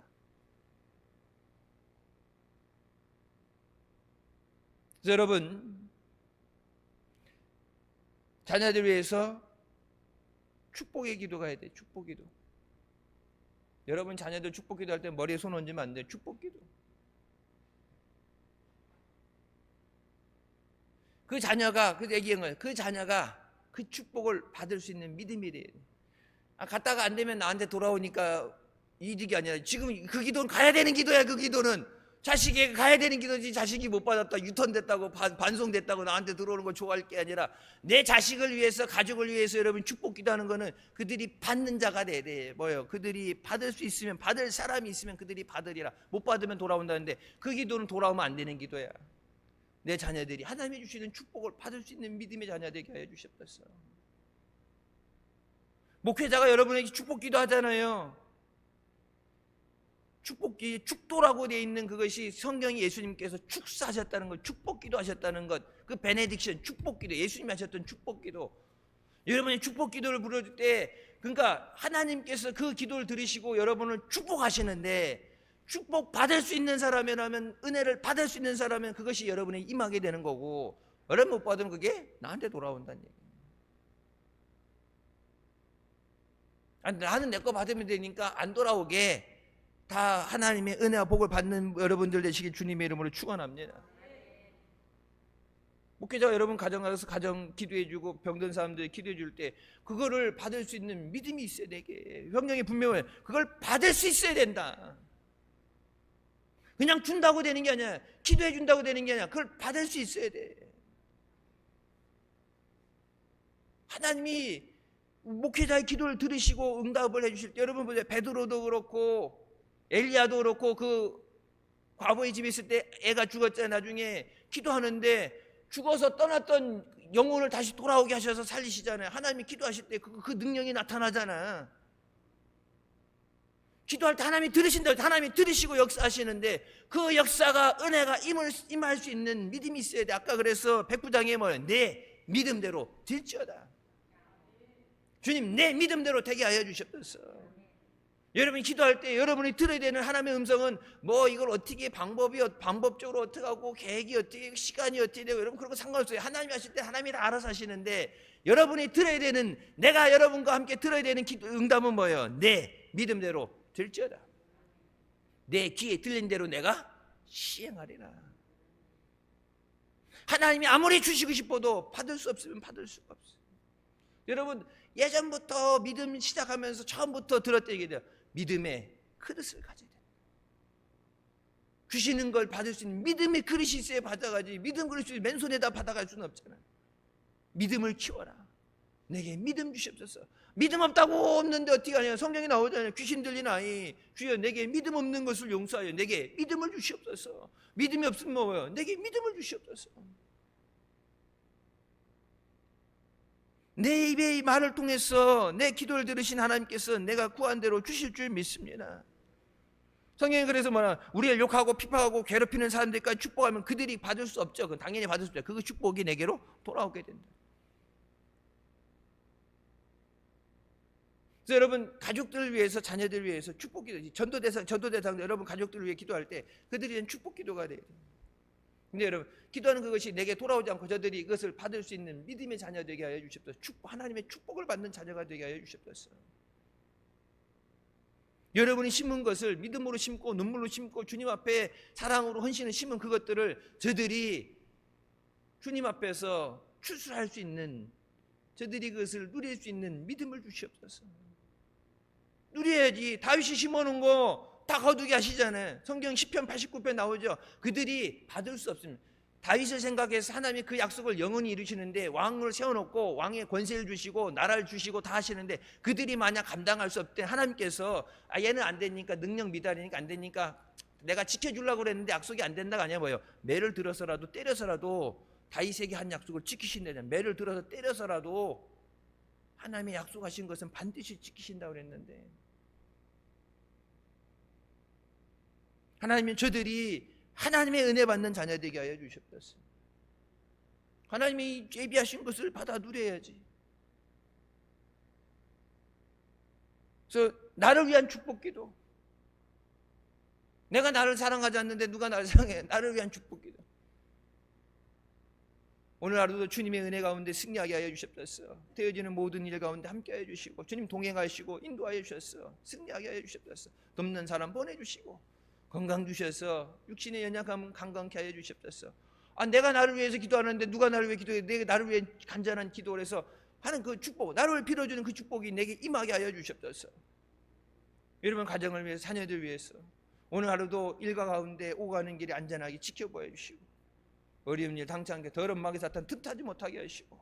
그래서 여러분, 자녀들 위해서 축복의 기도가 해야 돼. 축복 기도. 여러분 자녀들 축복 기도할 때 머리에 손 얹으면 안 돼. 축복 기도. 그 자녀가 그 축복을 받을 수 있는 믿음이래요. 갔다가 안 되면 나한테 돌아오니까 이득이 아니라 지금 그 기도는 가야 되는 기도야. 그 기도는 자식에게 가야 되는 기도지. 자식이 못 받았다, 유턴됐다고, 반송됐다고 나한테 들어오는 걸 좋아할 게 아니라 내 자식을 위해서, 가족을 위해서 여러분 축복 기도하는 거는 그들이 받는 자가 돼야 돼. 뭐예요? 그들이 받을 수 있으면, 받을 사람이 있으면 그들이 받으리라. 못 받으면 돌아온다는데 그 기도는 돌아오면 안 되는 기도야. 내 자녀들이 하나님이 주시는 축복을 받을 수 있는 믿음의 자녀 되게 하여 주셨겠어. 목회자가 여러분에게 축복 기도하잖아요. 축복기, 축도라고 되어 있는 그것이 성경이 예수님께서 축사하셨다는 것, 축복기도 하셨다는 것, 그 베네딕션, 축복기도, 예수님이 하셨던 축복기도. 여러분이 축복기도를 부를 때, 그러니까 하나님께서 그 기도를 들으시고 여러분을 축복하시는데, 축복 받을 수 있는 사람이라면, 은혜를 받을 수 있는 사람이면 그것이 여러분에 임하게 되는 거고, 여러분 못 받으면 그게 나한테 돌아온다는 얘기예요. 나는 내 거 받으면 되니까 안 돌아오게 다 하나님의 은혜와 복을 받는 여러분들 되시길 주님의 이름으로 축원합니다. 목회자가 여러분 가정 가서 가정 기도해주고 병든 사람들 기도해줄 때 그거를 받을 수 있는 믿음이 있어야 되게. 성경이 분명히 그걸 받을 수 있어야 된다. 그냥 준다고 되는 게 아니야. 기도해준다고 되는 게 아니야. 그걸 받을 수 있어야 돼. 하나님이 목회자의 기도를 들으시고 응답을 해주실 때, 여러분 보세요. 베드로도 그렇고 엘리야도 그렇고, 그 과부의 집에 있을 때 애가 죽었잖아요. 나중에 기도하는데 죽어서 떠났던 영혼을 다시 돌아오게 하셔서 살리시잖아요. 하나님이 기도하실 때 그 능력이 나타나잖아. 기도할 때 하나님이 들으신다. 하나님이 들으시고 역사하시는데 그 역사가, 은혜가 임할 수 있는 믿음이 있어야 돼. 아까 그래서 백부장이 뭐예요? 내 믿음대로 될지어다. 주님 내 믿음대로 되게 하여 주셨어. 여러분이 기도할 때 여러분이 들어야 되는 하나님의 음성은 뭐 이걸 어떻게 방법적으로 어떻게 하고 계획이 어떻게 시간이 어떻게 되고 여러분 그런 거 상관없어요. 하나님이 하실 때 하나님이 다 알아서 하시는데 여러분이 들어야 되는 내가 여러분과 함께 들어야 되는 응답은 뭐예요? 내 믿음대로 들지어다. 내 귀에 들린 대로 내가 시행하리라. 하나님이 아무리 주시고 싶어도 받을 수 없으면 받을 수가 없어요. 여러분 예전부터 믿음 시작하면서 처음부터 들었던 얘기예요. 믿음의 그릇을 가져야 돼요. 주시는 걸 받을 수 있는 믿음의 그릇이 있어야 받아가지 믿음 그릇이 맨손에다 받아갈 수는 없잖아요. 믿음을 키워라. 내게 믿음 주시옵소서. 믿음 없다고 없는데 어떻게 하냐. 성경에 나오잖아요. 귀신 들린 아이 주여 내게 믿음 없는 것을 용서하여 내게 믿음을 주시옵소서. 믿음이 없으면 뭐예요? 내게 믿음을 주시옵소서. 내 입의 말을 통해서 내 기도를 들으신 하나님께서 내가 구한 대로 주실 줄 믿습니다. 성경이 그래서 뭐냐, 우리를 욕하고 피파하고 괴롭히는 사람들까지 축복하면 그들이 받을 수 없죠. 그건 당연히 받을 수 없죠. 그 축복이 내게로 돌아오게 된다. 그래서 여러분 가족들을 위해서 자녀들을 위해서 축복기도 전도대상 여러분 가족들을 위해 기도할 때 그들이 된 축복기도가 돼요. 근데 여러분 기도하는 그것이 내게 돌아오지 않고 저들이 이것을 받을 수 있는 믿음의 자녀 되게 하여 주시옵소서. 하나님의 축복을 받는 자녀가 되게 하여 주시옵소서. 여러분이 심은 것을 믿음으로 심고 눈물로 심고 주님 앞에 사랑으로 헌신을 심은 그것들을 저들이 주님 앞에서 추수할 수 있는 저들이 그것을 누릴 수 있는 믿음을 주시옵소서. 누려야지. 다윗이 심어놓은 거 다 거두게 하시잖아요. 성경 10편 89편 나오죠. 그들이 받을 수 없습니다. 다윗을 생각해서 하나님이 그 약속을 영원히 이루시는데 왕을 세워놓고 왕의 권세를 주시고 나라를 주시고 다 하시는데 그들이 만약 감당할 수 없대 하나님께서 얘는 안 되니까 능력 미달이니까 안 되니까 내가 지켜주려고 그랬는데 약속이 안 된다가 아니야 뭐예요. 매를 들어서라도 때려서라도 다윗에게 한 약속을 지키신다는 매를 들어서 때려서라도 하나님의 약속하신 것은 반드시 지키신다고 그랬는데 하나님은 저들이 하나님의 은혜 받는 자녀 되게 하여 주셨습니다. 하나님이 예비하신 것을 받아 누려야지. 그래서 나를 위한 축복기도. 내가 나를 사랑하지 않는데 누가 나를 사랑해? 나를 위한 축복기도. 오늘 하루도 주님의 은혜 가운데 승리하게 하여 주셨어. 되어지는 모든 일 가운데 함께 하여 주시고 주님 동행하시고 인도하여 주셨어. 승리하게 하여 주셨어. 돕는 사람 보내주시고 건강 주셔서 육신의 연약함은 강건케 하여 주셨어. 내가 나를 위해서 기도하는데 누가 나를 위해 기도해? 내가 나를 위해 간절한 기도를 해서 하는 그 축복, 나를 빌어주는 그 축복이 내게 임하게 하여 주셨어. 여러분 가정을 위해서 자녀들 위해서 오늘 하루도 일과 가운데 오가는 길에 안전하게 지켜보여 주시고 어려운 일 당찬게 더러운 마귀 사탄 틈타지 못하게 하시고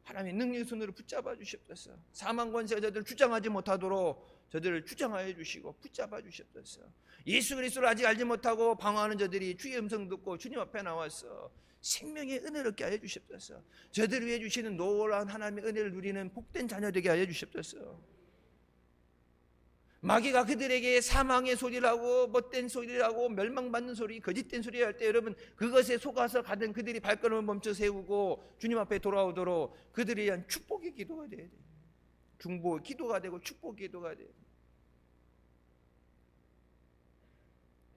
하나님의 능력의 손으로 붙잡아 주셨소서. 사망 권세가 저들을 주장하지 못하도록 저들을 주장하여 주시고 붙잡아 주셨소서. 예수 그리스도를 아직 알지 못하고 방황하는 저들이 주의 음성 듣고 주님 앞에 나와서 생명의 은혜를 얻게 하여 주셨소서. 저들을 위해 주시는 놀라운 하나님의 은혜를 누리는 복된 자녀 되게 하여 주셨소서. 마귀가 그들에게 사망의 소리라고 못된 소리라고 멸망받는 소리 거짓된 소리 할 때 여러분 그것에 속아서 가던 그들이 발걸음을 멈춰 세우고 주님 앞에 돌아오도록 그들에 대한 축복의 기도가 돼야 돼요. 중보의 기도가 되고 축복의 기도가 돼요.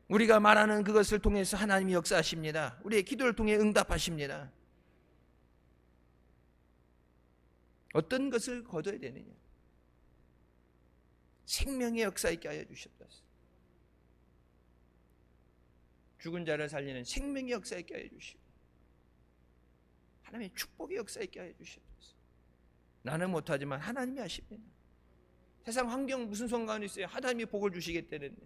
우리가 말하는 그것을 통해서 하나님이 역사하십니다. 우리의 기도를 통해 응답하십니다. 어떤 것을 거둬야 되느냐? 생명의 역사 있게 하여 주셨소서. 죽은 자를 살리는 생명의 역사 있게 하여 주시고 하나님의 축복의 역사 있게 하여 주셨소서. 나는 못하지만 하나님이 하십니다. 세상 환경 무슨 상관이 있어요? 하나님이 복을 주시겠다는데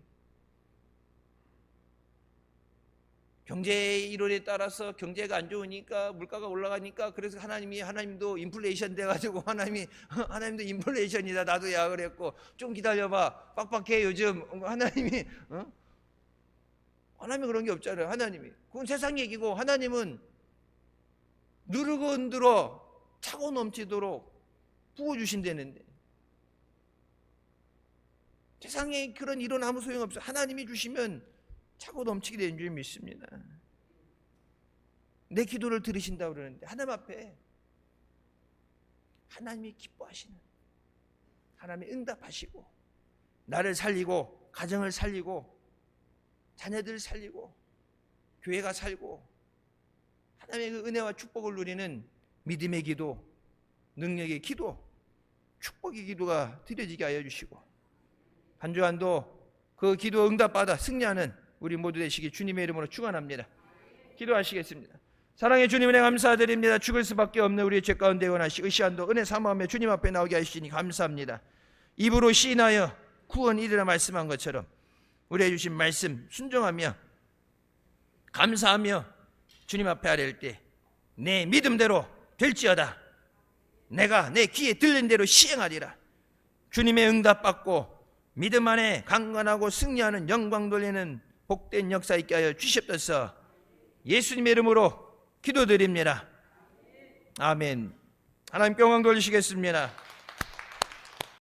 경제 이론에 따라서 경제가 안 좋으니까 물가가 올라가니까 그래서 하나님도 인플레이션 돼가지고 하나님도 인플레이션이다 나도 야 그랬고 좀 기다려봐 빡빡해 요즘 하나님이 그런 게 없잖아요. 하나님이 그건 세상 얘기고 하나님은 누르고 흔들어 차고 넘치도록 부어주신다는데 세상에 그런 이론 아무 소용없어. 하나님이 주시면 차고 넘치게 되는 줄 믿습니다. 내 기도를 들으신다고 그러는데 하나님 앞에 하나님이 기뻐하시는 하나님이 응답하시고 나를 살리고 가정을 살리고 자녀들 살리고 교회가 살고 하나님의 그 은혜와 축복을 누리는 믿음의 기도, 능력의 기도, 축복의 기도가 드려지게 하여 주시고 한 주간도 그 기도 응답받아 승리하는 우리 모두 되시기 주님의 이름으로 축원합니다. 기도하시겠습니다. 사랑의 주님 은혜 감사드립니다. 죽을 수밖에 없는 우리의 죄 가운데 원하시 이 시간도 은혜 사모하며 주님 앞에 나오게 하시니 감사합니다. 입으로 시인하여 구원 이르라 말씀한 것처럼 우리의 주신 말씀 순종하며 감사하며 주님 앞에 아뢰일 때 내 믿음대로 될지어다. 내가 내 귀에 들린 대로 시행하리라. 주님의 응답받고 믿음 안에 강건하고 승리하는 영광 돌리는 복된 역사 있게 하여 주시옵소서. 예수님의 이름으로 기도드립니다. 아멘. 하나님 영광 돌리시겠습니다.